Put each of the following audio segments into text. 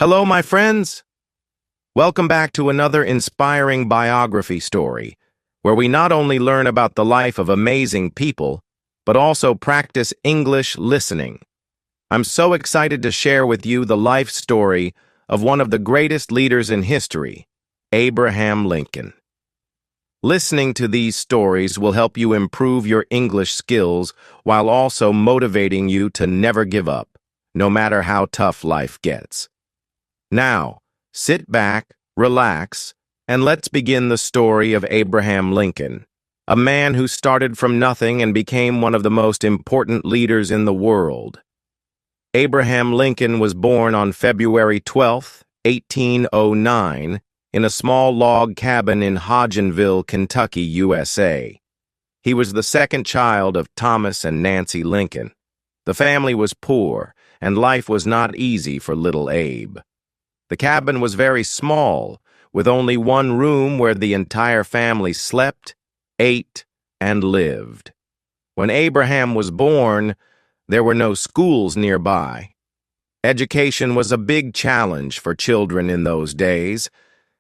Hello, my friends. Welcome back to another inspiring biography story, where we not only learn about the life of amazing people, but also practice English listening. I'm so excited to share with you the life story of one of the greatest leaders in history, Abraham Lincoln. Listening to these stories will help you improve your English skills while also motivating you to never give up, no matter how tough life gets. Now, sit back, relax, and let's begin the story of Abraham Lincoln, a man who started from nothing and became one of the most important leaders in the world. Abraham Lincoln was born on February 12, 1809, in a small log cabin in Hodgenville, Kentucky, USA. He was the second child of Thomas and Nancy Lincoln. The family was poor, and life was not easy for little Abe. The cabin was very small, with only one room where the entire family slept, ate, and lived. When Abraham was born, there were no schools nearby. Education was a big challenge for children in those days,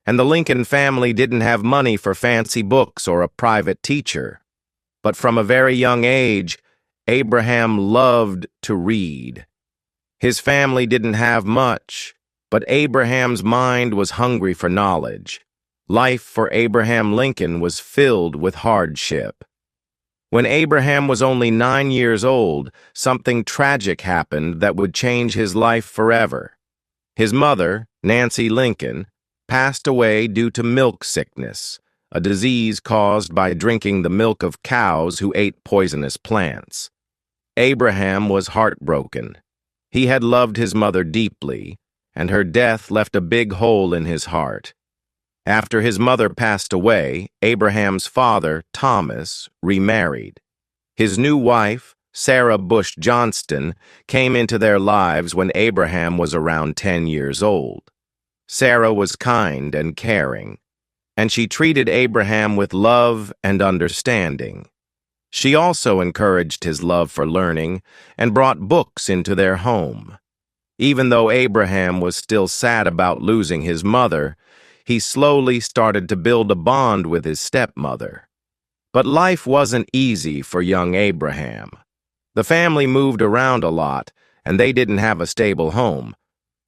and the Lincoln family didn't have money for fancy books or a private teacher. But from a very young age, Abraham loved to read. His family didn't have much, but Abraham's mind was hungry for knowledge. Life for Abraham Lincoln was filled with hardship. When Abraham was only 9 years old, something tragic happened that would change his life forever. His mother, Nancy Lincoln, passed away due to milk sickness, a disease caused by drinking the milk of cows who ate poisonous plants. Abraham was heartbroken. He had loved his mother deeply, and her death left a big hole in his heart. After his mother passed away, Abraham's father, Thomas, remarried. His new wife, Sarah Bush Johnston, came into their lives when Abraham was around 10 years old. Sarah was kind and caring, and she treated Abraham with love and understanding. She also encouraged his love for learning and brought books into their home. Even though Abraham was still sad about losing his mother, he slowly started to build a bond with his stepmother. But life wasn't easy for young Abraham. The family moved around a lot, and they didn't have a stable home.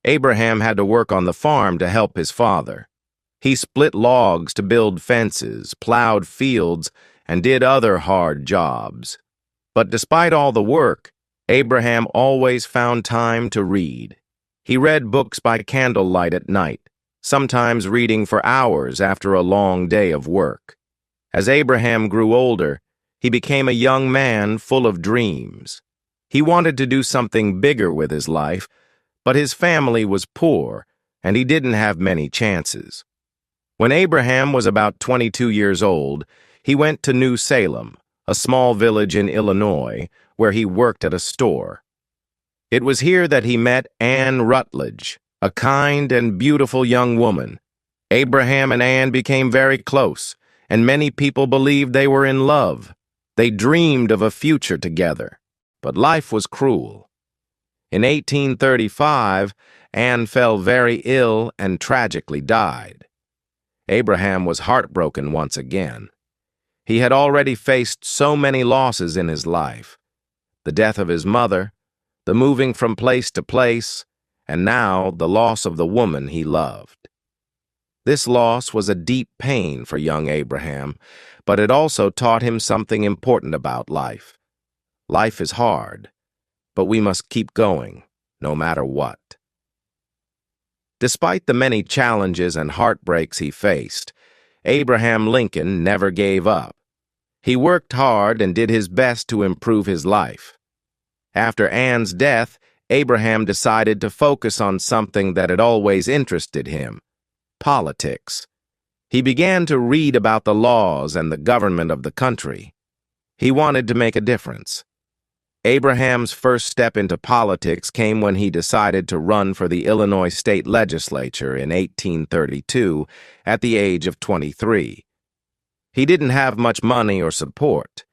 Abraham had to work on the farm to help his father. He split logs to build fences, plowed fields, and did other hard jobs. But despite all the work, Abraham always found time to read. He read books by candlelight at night, sometimes reading for hours after a long day of work. As Abraham grew older, he became a young man full of dreams. He wanted to do something bigger with his life, but his family was poor, and he didn't have many chances. When Abraham was about 22 years old, he went to New Salem, a small village in Illinois, where he worked at a store. It was here that he met Anne Rutledge, a kind and beautiful young woman. Abraham and Anne became very close, and many people believed they were in love. They dreamed of a future together, but life was cruel. In 1835, Anne fell very ill and tragically died. Abraham was heartbroken once again. He had already faced so many losses in his life: the death of his mother, the moving from place to place, and now the loss of the woman he loved. This loss was a deep pain for young Abraham, but it also taught him something important about life. Life is hard, but we must keep going, no matter what. Despite the many challenges and heartbreaks he faced, Abraham Lincoln never gave up. He worked hard and did his best to improve his life. After Anne's death, Abraham decided to focus on something that had always interested him: politics. He began to read about the laws and the government of the country. He wanted to make a difference. Abraham's first step into politics came when he decided to run for the Illinois state legislature in 1832 at the age of 23. He didn't have much money or support,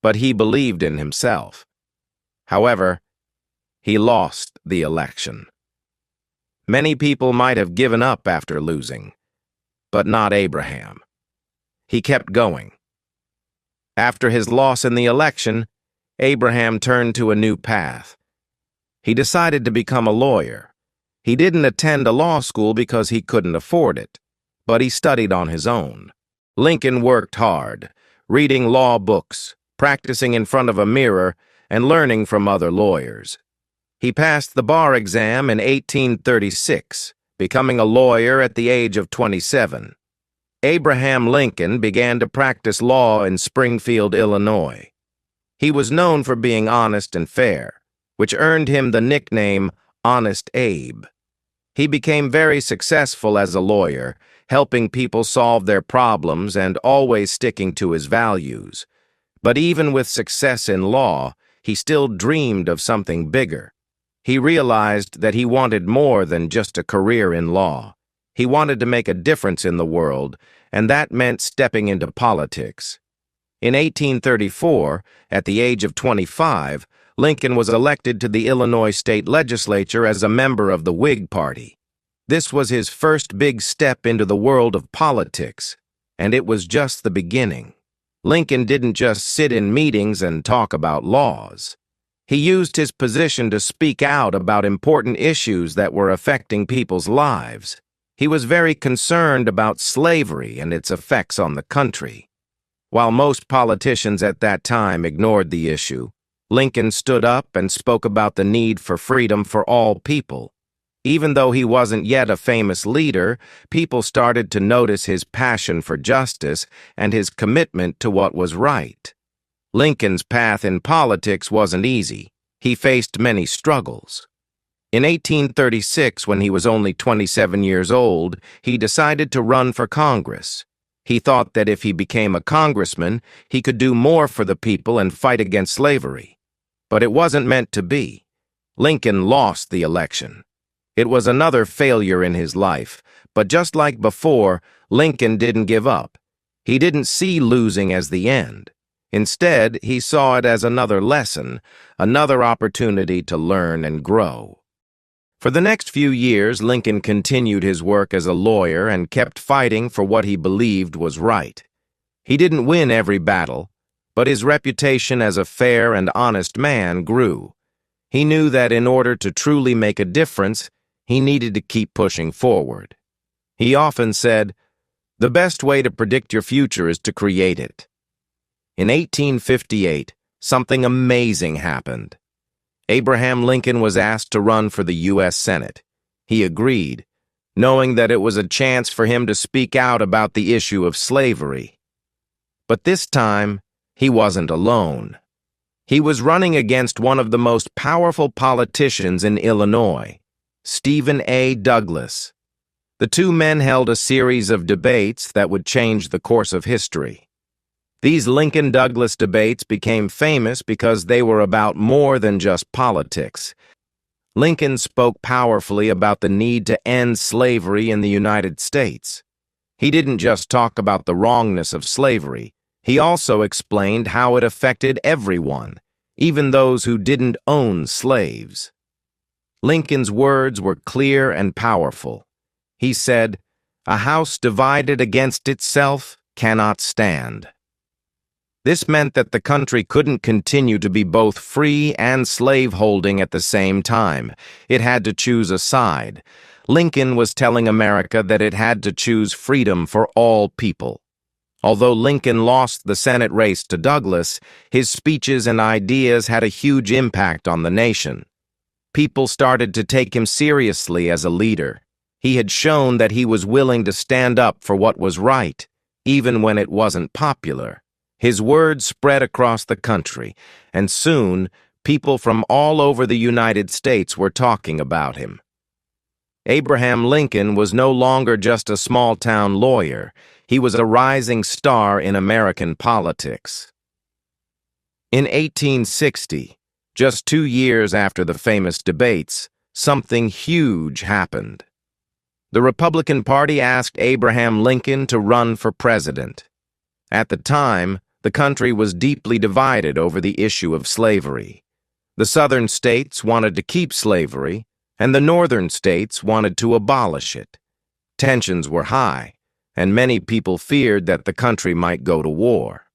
but he believed in himself. However, he lost the election. Many people might have given up after losing, but not Abraham. He kept going. After his loss in the election, Abraham turned to a new path. He decided to become a lawyer. He didn't attend a law school because he couldn't afford it, but he studied on his own. Lincoln worked hard, reading law books, practicing in front of a mirror, and learning from other lawyers. He passed the bar exam in 1836, becoming a lawyer at the age of 27. Abraham Lincoln began to practice law in Springfield, Illinois. He was known for being honest and fair, which earned him the nickname Honest Abe. He became very successful as a lawyer, helping people solve their problems and always sticking to his values. But even with success in law, he still dreamed of something bigger. He realized that he wanted more than just a career in law. He wanted to make a difference in the world, and that meant stepping into politics. In 1834, at the age of 25, Lincoln was elected to the Illinois state legislature as a member of the Whig Party. This was his first big step into the world of politics, and it was just the beginning. Lincoln didn't just sit in meetings and talk about laws. He used his position to speak out about important issues that were affecting people's lives. He was very concerned about slavery and its effects on the country. While most politicians at that time ignored the issue, Lincoln stood up and spoke about the need for freedom for all people. Even though he wasn't yet a famous leader, people started to notice his passion for justice and his commitment to what was right. Lincoln's path in politics wasn't easy. He faced many struggles. In 1836, when he was only 27 years old, he decided to run for Congress. He thought that if he became a congressman, he could do more for the people and fight against slavery. But it wasn't meant to be. Lincoln lost the election. It was another failure in his life, but just like before, Lincoln didn't give up. He didn't see losing as the end. Instead, he saw it as another lesson, another opportunity to learn and grow. For the next few years, Lincoln continued his work as a lawyer and kept fighting for what he believed was right. He didn't win every battle, but his reputation as a fair and honest man grew. He knew that in order to truly make a difference, he needed to keep pushing forward. He often said, "The best way to predict your future is to create it." In 1858, something amazing happened. Abraham Lincoln was asked to run for the U.S. Senate. He agreed, knowing that it was a chance for him to speak out about the issue of slavery. But this time, he wasn't alone. He was running against one of the most powerful politicians in Illinois, Stephen A. Douglas. The two men held a series of debates that would change the course of history. These Lincoln-Douglas debates became famous because they were about more than just politics. Lincoln spoke powerfully about the need to end slavery in the United States. He didn't just talk about the wrongness of slavery. He also explained how it affected everyone, even those who didn't own slaves. Lincoln's words were clear and powerful. He said, "A house divided against itself cannot stand." This meant that the country couldn't continue to be both free and slave-holding at the same time. It had to choose a side. Lincoln was telling America that it had to choose freedom for all people. Although Lincoln lost the Senate race to Douglas, his speeches and ideas had a huge impact on the nation. People started to take him seriously as a leader. He had shown that he was willing to stand up for what was right, even when it wasn't popular. His words spread across the country, and soon, people from all over the United States were talking about him. Abraham Lincoln was no longer just a small-town lawyer. He was a rising star in American politics. In 1860, just 2 years after the famous debates, something huge happened. The Republican Party asked Abraham Lincoln to run for president. At the time, the country was deeply divided over the issue of slavery. The southern states wanted to keep slavery, and the northern states wanted to abolish it. Tensions were high, and many people feared that the country might go to war.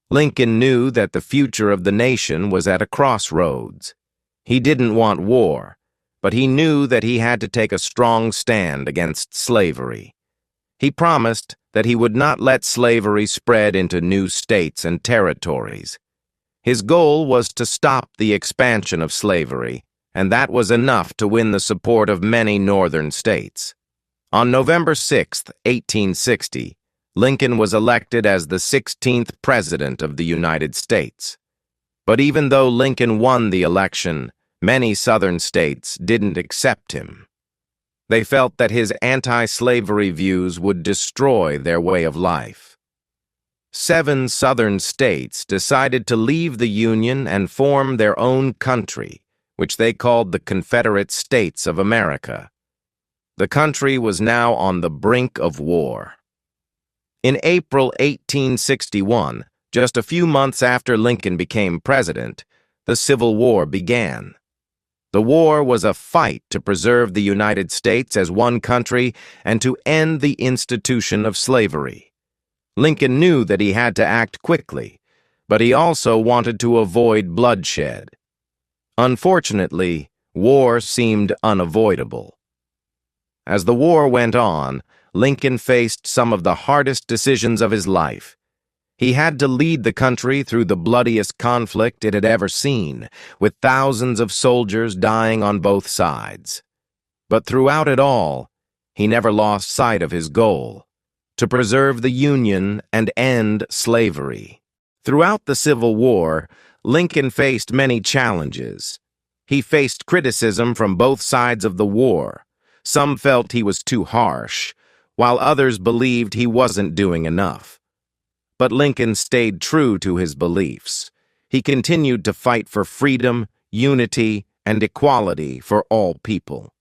Lincoln knew that the future of the nation was at a crossroads. He didn't want war, but he knew that he had to take a strong stand against slavery. He promised that he would not let slavery spread into new states and territories. His goal was to stop the expansion of slavery, and that was enough to win the support of many northern states. On November 6, 1860, Lincoln was elected as the 16th President of the United States. But even though Lincoln won the election, many southern states didn't accept him. They felt that his anti-slavery views would destroy their way of life. 7 southern states decided to leave the Union and form their own country, which they called the Confederate States of America. The country was now on the brink of war. In April 1861, just a few months after Lincoln became president, the Civil War began. The war was a fight to preserve the United States as one country and to end the institution of slavery. Lincoln knew that he had to act quickly, but he also wanted to avoid bloodshed. Unfortunately, war seemed unavoidable. As the war went on, Lincoln faced some of the hardest decisions of his life. He had to lead the country through the bloodiest conflict it had ever seen, with thousands of soldiers dying on both sides. But throughout it all, he never lost sight of his goal: to preserve the Union and end slavery. Throughout the Civil War, Lincoln faced many challenges. He faced criticism from both sides of the war. Some felt he was too harsh, while others believed he wasn't doing enough. But Lincoln stayed true to his beliefs. He continued to fight for freedom, unity, and equality for all people.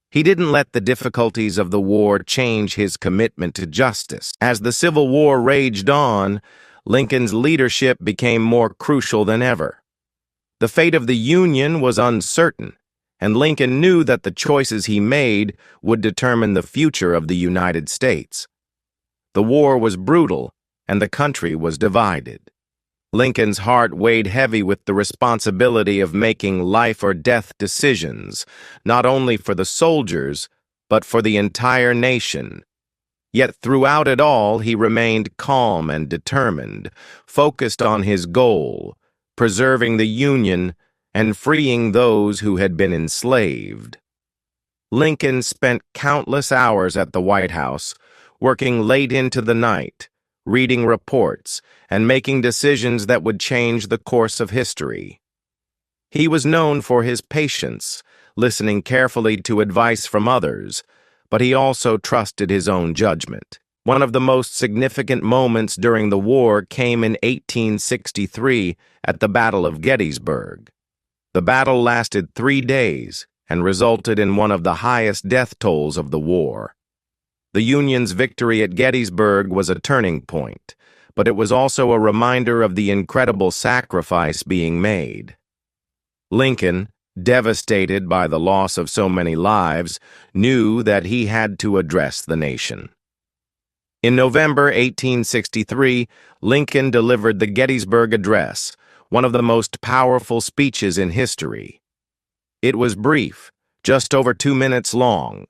He didn't let the difficulties of the war change his commitment to justice. As the Civil War raged on, Lincoln's leadership became more crucial than ever. The fate of the Union was uncertain, and Lincoln knew that the choices he made would determine the future of the United States. The war was brutal, and the country was divided. Lincoln's heart weighed heavy with the responsibility of making life-or-death decisions, not only for the soldiers, but for the entire nation. Yet throughout it all, he remained calm and determined, focused on his goal: preserving the Union and freeing those who had been enslaved. Lincoln spent countless hours at the White House, working late into the night, reading reports, and making decisions that would change the course of history. He was known for his patience, listening carefully to advice from others, but he also trusted his own judgment. One of the most significant moments during the war came in 1863 at the Battle of Gettysburg. The battle lasted 3 days and resulted in one of the highest death tolls of the war. The Union's victory at Gettysburg was a turning point, but it was also a reminder of the incredible sacrifice being made. Lincoln, devastated by the loss of so many lives, knew that he had to address the nation. In November 1863, Lincoln delivered the Gettysburg Address, one of the most powerful speeches in history. It was brief, just over 2 minutes long,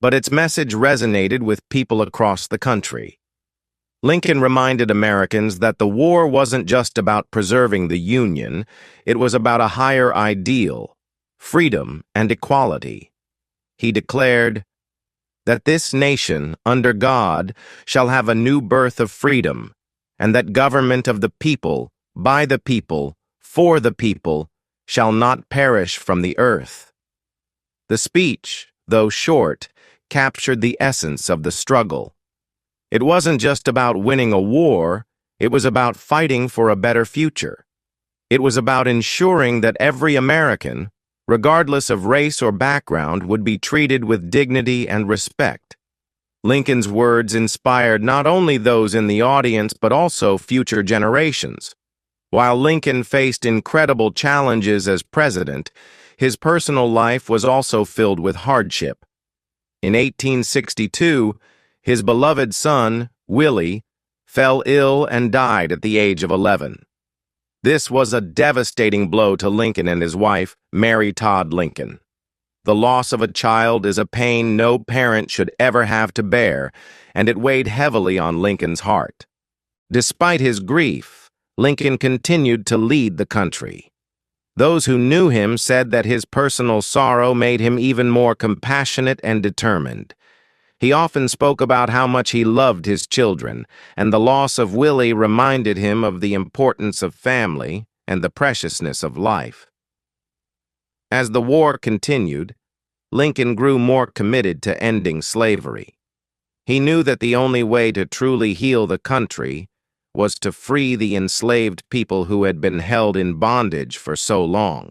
but its message resonated with people across the country. Lincoln reminded Americans that the war wasn't just about preserving the Union, it was about a higher ideal: freedom and equality. He declared that this nation, under God, shall have a new birth of freedom, and that government of the people, by the people, for the people, shall not perish from the earth. The speech, though short, captured the essence of the struggle. It wasn't just about winning a war, it was about fighting for a better future. It was about ensuring that every American, regardless of race or background, would be treated with dignity and respect. Lincoln's words inspired not only those in the audience but also future generations. While Lincoln faced incredible challenges as president, his personal life was also filled with hardship. In 1862, his beloved son, Willie, fell ill and died at the age of 11. This was a devastating blow to Lincoln and his wife, Mary Todd Lincoln. The loss of a child is a pain no parent should ever have to bear, and it weighed heavily on Lincoln's heart. Despite his grief, Lincoln continued to lead the country. Those who knew him said that his personal sorrow made him even more compassionate and determined. He often spoke about how much he loved his children, and the loss of Willie reminded him of the importance of family and the preciousness of life. As the war continued, Lincoln grew more committed to ending slavery. He knew that the only way to truly heal the country was to free the enslaved people who had been held in bondage for so long.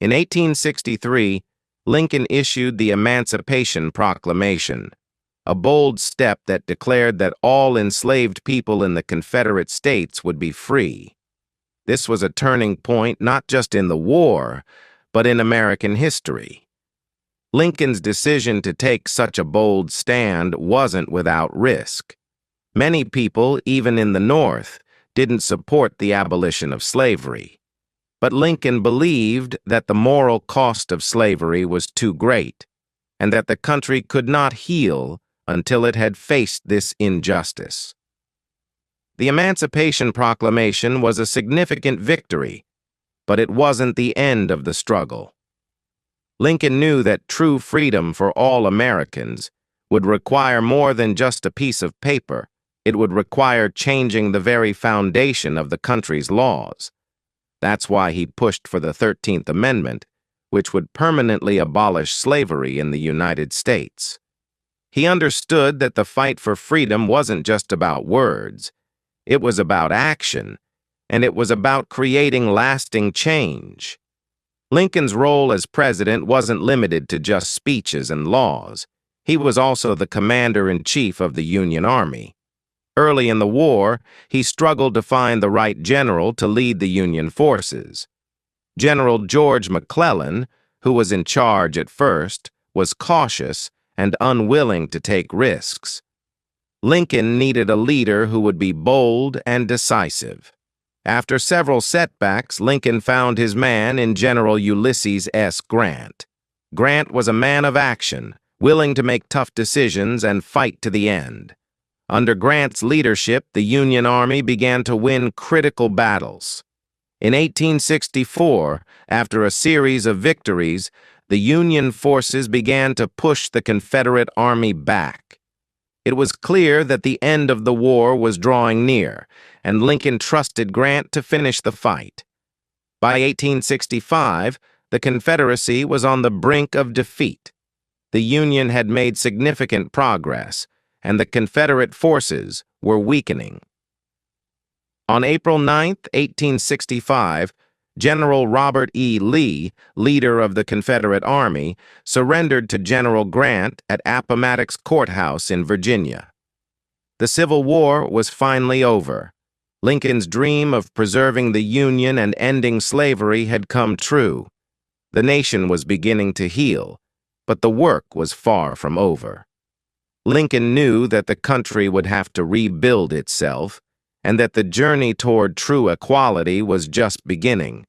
In 1863, Lincoln issued the Emancipation Proclamation, a bold step that declared that all enslaved people in the Confederate States would be free. This was a turning point not just in the war, but in American history. Lincoln's decision to take such a bold stand wasn't without risk. Many people, even in the North, didn't support the abolition of slavery. But Lincoln believed that the moral cost of slavery was too great, and that the country could not heal until it had faced this injustice. The Emancipation Proclamation was a significant victory, but it wasn't the end of the struggle. Lincoln knew that true freedom for all Americans would require more than just a piece of paper. It would require changing the very foundation of the country's laws. That's why he pushed for the 13th Amendment, which would permanently abolish slavery in the United States. He understood that the fight for freedom wasn't just about words. It was about action, and it was about creating lasting change. Lincoln's role as president wasn't limited to just speeches and laws. He was also the commander-in-chief of the Union Army. Early in the war, he struggled to find the right general to lead the Union forces. General George McClellan, who was in charge at first, was cautious and unwilling to take risks. Lincoln needed a leader who would be bold and decisive. After several setbacks, Lincoln found his man in General Ulysses S. Grant. Grant was a man of action, willing to make tough decisions and fight to the end. Under Grant's leadership, the Union Army began to win critical battles. In 1864, after a series of victories, the Union forces began to push the Confederate Army back. It was clear that the end of the war was drawing near, and Lincoln trusted Grant to finish the fight. By 1865, the Confederacy was on the brink of defeat. The Union had made significant progress, and the Confederate forces were weakening. On April 9, 1865, General Robert E. Lee, leader of the Confederate Army, surrendered to General Grant at Appomattox Courthouse in Virginia. The Civil War was finally over. Lincoln's dream of preserving the Union and ending slavery had come true. The nation was beginning to heal, but the work was far from over. Lincoln knew that the country would have to rebuild itself, and that the journey toward true equality was just beginning.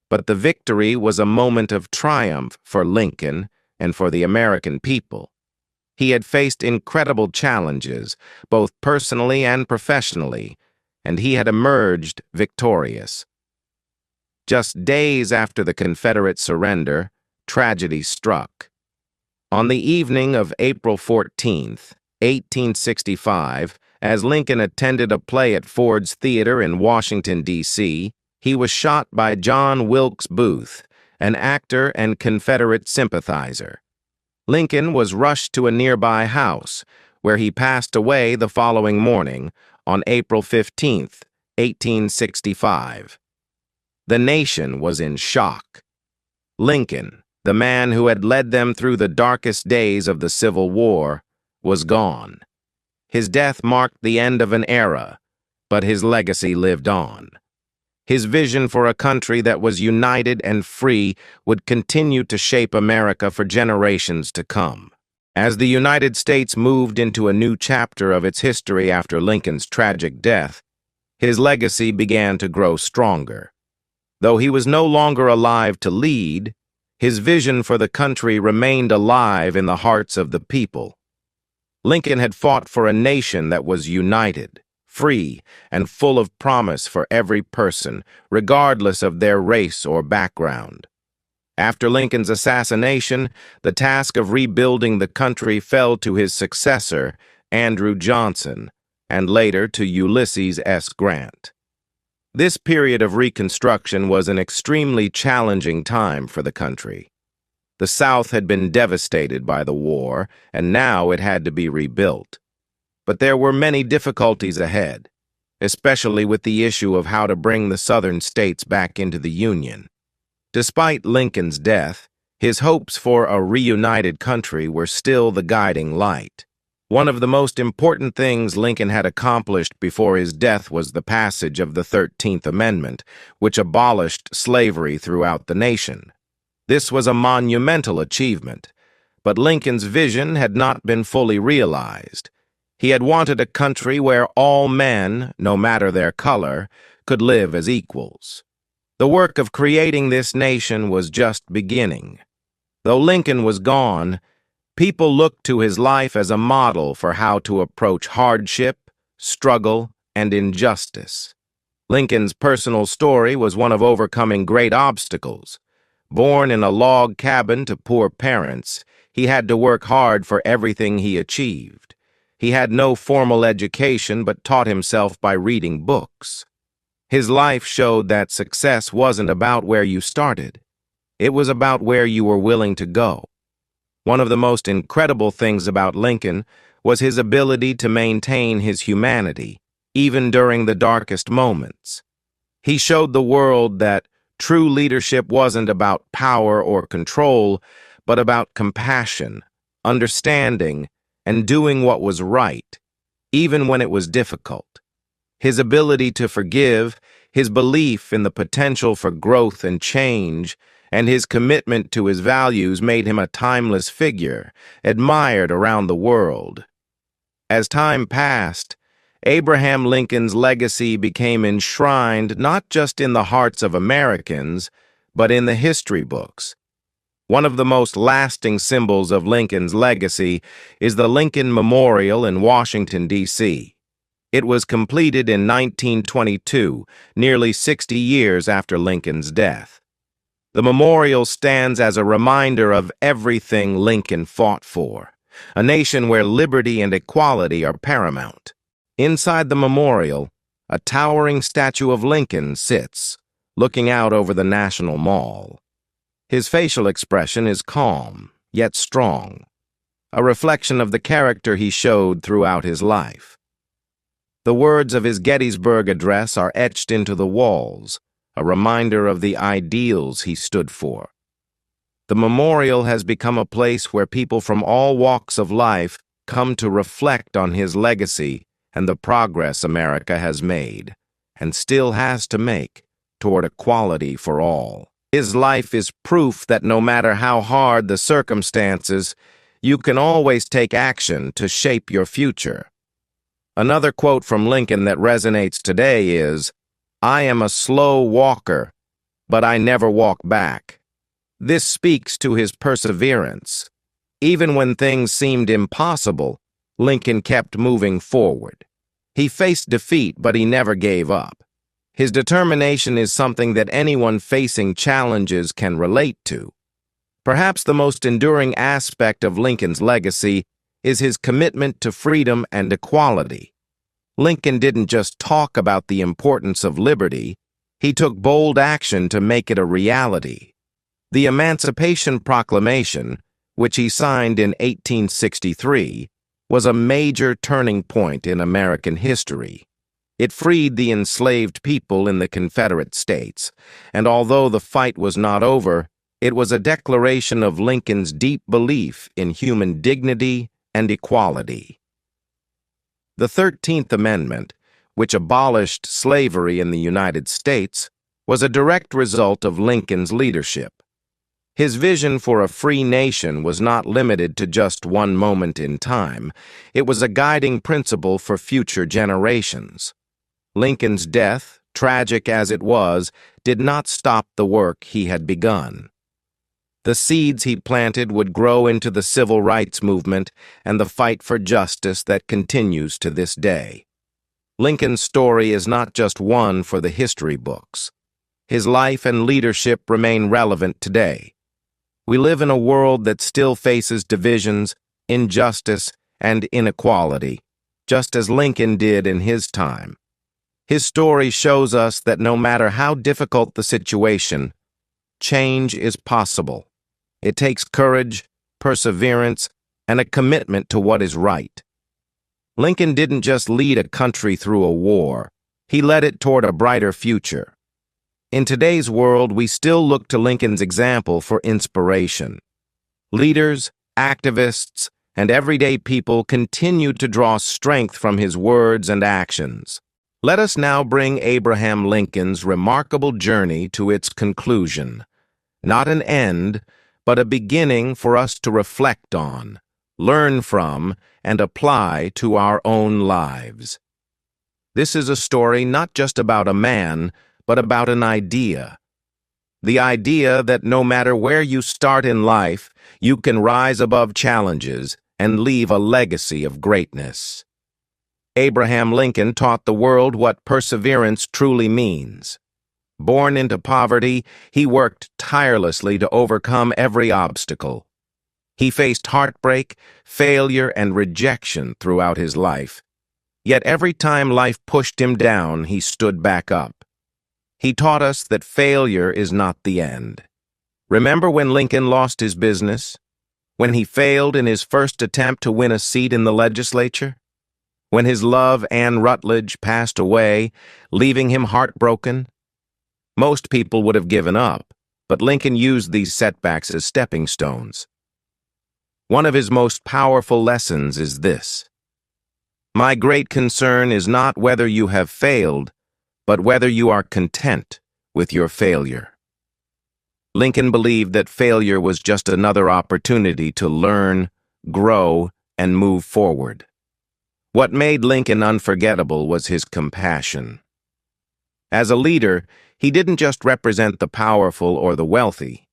But the victory was a moment of triumph for Lincoln and for the American people. He had faced incredible challenges, both personally and professionally, and he had emerged victorious. Just days after the Confederate surrender, tragedy struck. On the evening of April 14, 1865, as Lincoln attended a play at Ford's Theater in Washington, D.C., he was shot by John Wilkes Booth, an actor and Confederate sympathizer. Lincoln was rushed to a nearby house, where he passed away the following morning, on April 15, 1865. The nation was in shock. Lincoln, the man who had led them through the darkest days of the Civil War, was gone. His death marked the end of an era, but his legacy lived on. His vision for a country that was united and free would continue to shape America for generations to come. As the United States moved into a new chapter of its history after Lincoln's tragic death, his legacy began to grow stronger. Though he was no longer alive to lead, his vision for the country remained alive in the hearts of the people. Lincoln had fought for a nation that was united, free, and full of promise for every person, regardless of their race or background. After Lincoln's assassination, the task of rebuilding the country fell to his successor, Andrew Johnson, and later to Ulysses S. Grant. This period of Reconstruction was an extremely challenging time for the country. The South had been devastated by the war, and now it had to be rebuilt. But there were many difficulties ahead, especially with the issue of how to bring the Southern states back into the Union. Despite Lincoln's death, his hopes for a reunited country were still the guiding light. One of the most important things Lincoln had accomplished before his death was the passage of the 13th Amendment, which abolished slavery throughout the nation. This was a monumental achievement, but Lincoln's vision had not been fully realized. He had wanted a country where all men, no matter their color, could live as equals. The work of creating this nation was just beginning. Though Lincoln was gone, people looked to his life as a model for how to approach hardship, struggle, and injustice. Lincoln's personal story was one of overcoming great obstacles. Born in a log cabin to poor parents, he had to work hard for everything he achieved. He had no formal education but taught himself by reading books. His life showed that success wasn't about where you started. It was about where you were willing to go. One of the most incredible things about Lincoln was his ability to maintain his humanity, even during the darkest moments. He showed the world that true leadership wasn't about power or control, but about compassion, understanding, and doing what was right, even when it was difficult. His ability to forgive, his belief in the potential for growth and change, and his commitment to his values made him a timeless figure, admired around the world. As time passed, Abraham Lincoln's legacy became enshrined not just in the hearts of Americans, but in the history books. One of the most lasting symbols of Lincoln's legacy is the Lincoln Memorial in Washington, D.C. It was completed in 1922, nearly 60 years after Lincoln's death. The memorial stands as a reminder of everything Lincoln fought for, a nation where liberty and equality are paramount. Inside the memorial, a towering statue of Lincoln sits, looking out over the National Mall. His facial expression is calm, yet strong, a reflection of the character he showed throughout his life. The words of his Gettysburg Address are etched into the walls, a reminder of the ideals he stood for. The memorial has become a place where people from all walks of life come to reflect on his legacy and the progress America has made, and still has to make, toward equality for all. His life is proof that no matter how hard the circumstances, you can always take action to shape your future. Another quote from Lincoln that resonates today is, "I am a slow walker, but I never walk back." This speaks to his perseverance. Even when things seemed impossible, Lincoln kept moving forward. He faced defeat, but he never gave up. His determination is something that anyone facing challenges can relate to. Perhaps the most enduring aspect of Lincoln's legacy is his commitment to freedom and equality. Lincoln didn't just talk about the importance of liberty, he took bold action to make it a reality. The Emancipation Proclamation, which he signed in 1863, was a major turning point in American history. It freed the enslaved people in the Confederate States, and although the fight was not over, it was a declaration of Lincoln's deep belief in human dignity and equality. The 13th Amendment, which abolished slavery in the United States, was a direct result of Lincoln's leadership. His vision for a free nation was not limited to just one moment in time. It was a guiding principle for future generations. Lincoln's death, tragic as it was, did not stop the work he had begun. The seeds he planted would grow into the civil rights movement and the fight for justice that continues to this day. Lincoln's story is not just one for the history books. His life and leadership remain relevant today. We live in a world that still faces divisions, injustice, and inequality, just as Lincoln did in his time. His story shows us that no matter how difficult the situation, change is possible. It takes courage, perseverance, and a commitment to what is right. Lincoln didn't just lead a country through a war, he led it toward a brighter future. In today's world, we still look to Lincoln's example for inspiration. Leaders, activists, and everyday people continue to draw strength from his words and actions. Let us now bring Abraham Lincoln's remarkable journey to its conclusion. Not an end, but a beginning for us to reflect on, learn from, and apply to our own lives. This is a story not just about a man, but about an idea. The idea that no matter where you start in life, you can rise above challenges and leave a legacy of greatness. Abraham Lincoln taught the world what perseverance truly means. Born into poverty, he worked tirelessly to overcome every obstacle. He faced heartbreak, failure, and rejection throughout his life. Yet every time life pushed him down, he stood back up. He taught us that failure is not the end. Remember when Lincoln lost his business? When he failed in his first attempt to win a seat in the legislature? When his love, Anne Rutledge, passed away, leaving him heartbroken? Most people would have given up, but Lincoln used these setbacks as stepping stones. One of his most powerful lessons is this: my great concern is not whether you have failed, but whether you are content with your failure. Lincoln believed that failure was just another opportunity to learn, grow, and move forward. What made Lincoln unforgettable was his compassion. As a leader, he didn't just represent the powerful or the wealthy.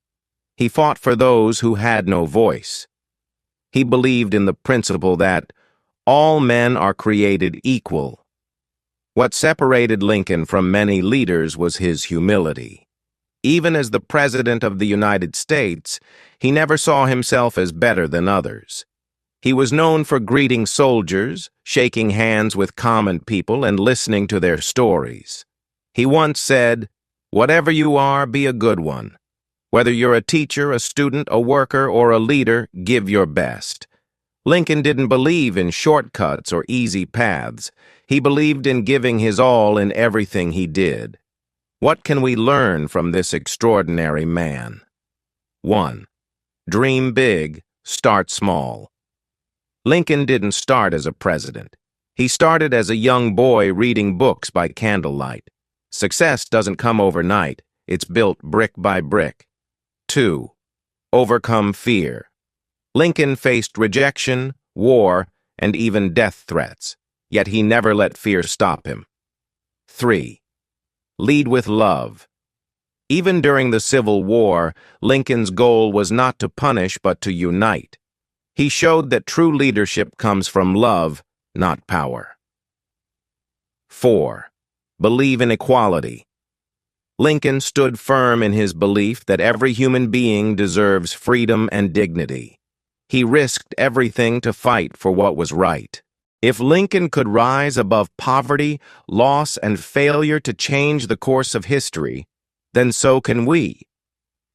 He fought for those who had no voice. He believed in the principle that all men are created equal. What separated Lincoln from many leaders was his humility. Even as the President of the United States, he never saw himself as better than others. He was known for greeting soldiers, shaking hands with common people, and listening to their stories. He once said, "Whatever you are, be a good one. Whether you're a teacher, a student, a worker, or a leader, give your best." Lincoln didn't believe in shortcuts or easy paths. He believed in giving his all in everything he did. What can we learn from this extraordinary man? 1. Dream big, start small. Lincoln didn't start as a president. He started as a young boy reading books by candlelight. Success doesn't come overnight. It's built brick by brick. 2. Overcome fear. Lincoln faced rejection, war, and even death threats, yet he never let fear stop him. 3. Lead with love. Even during the Civil War, Lincoln's goal was not to punish but to unite. He showed that true leadership comes from love, not power. 4. Believe in equality. Lincoln stood firm in his belief that every human being deserves freedom and dignity. He risked everything to fight for what was right. If Lincoln could rise above poverty, loss, and failure to change the course of history, then so can we.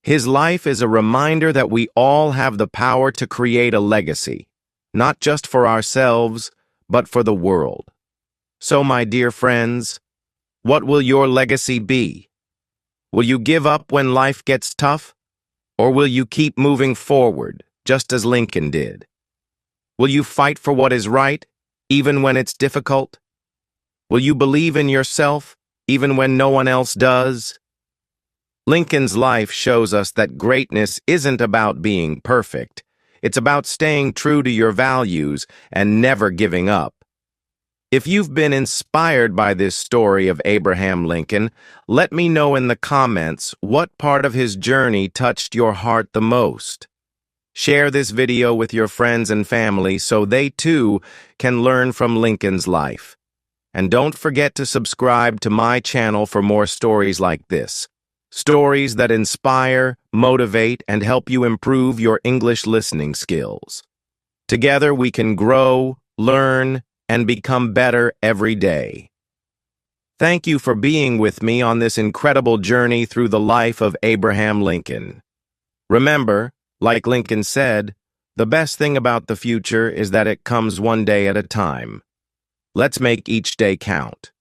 His life is a reminder that we all have the power to create a legacy, not just for ourselves, but for the world. So, my dear friends, what will your legacy be? Will you give up when life gets tough? Or will you keep moving forward, just as Lincoln did? Will you fight for what is right, even when it's difficult? Will you believe in yourself, even when no one else does? Lincoln's life shows us that greatness isn't about being perfect. It's about staying true to your values and never giving up. If you've been inspired by this story of Abraham Lincoln, let me know in the comments what part of his journey touched your heart the most. Share this video with your friends and family so they too can learn from Lincoln's life. And don't forget to subscribe to my channel for more stories like this. Stories that inspire, motivate, and help you improve your English listening skills. Together we can grow, learn, and become better every day. Thank you for being with me on this incredible journey through the life of Abraham Lincoln. Remember, like Lincoln said, the best thing about the future is that it comes one day at a time. Let's make each day count.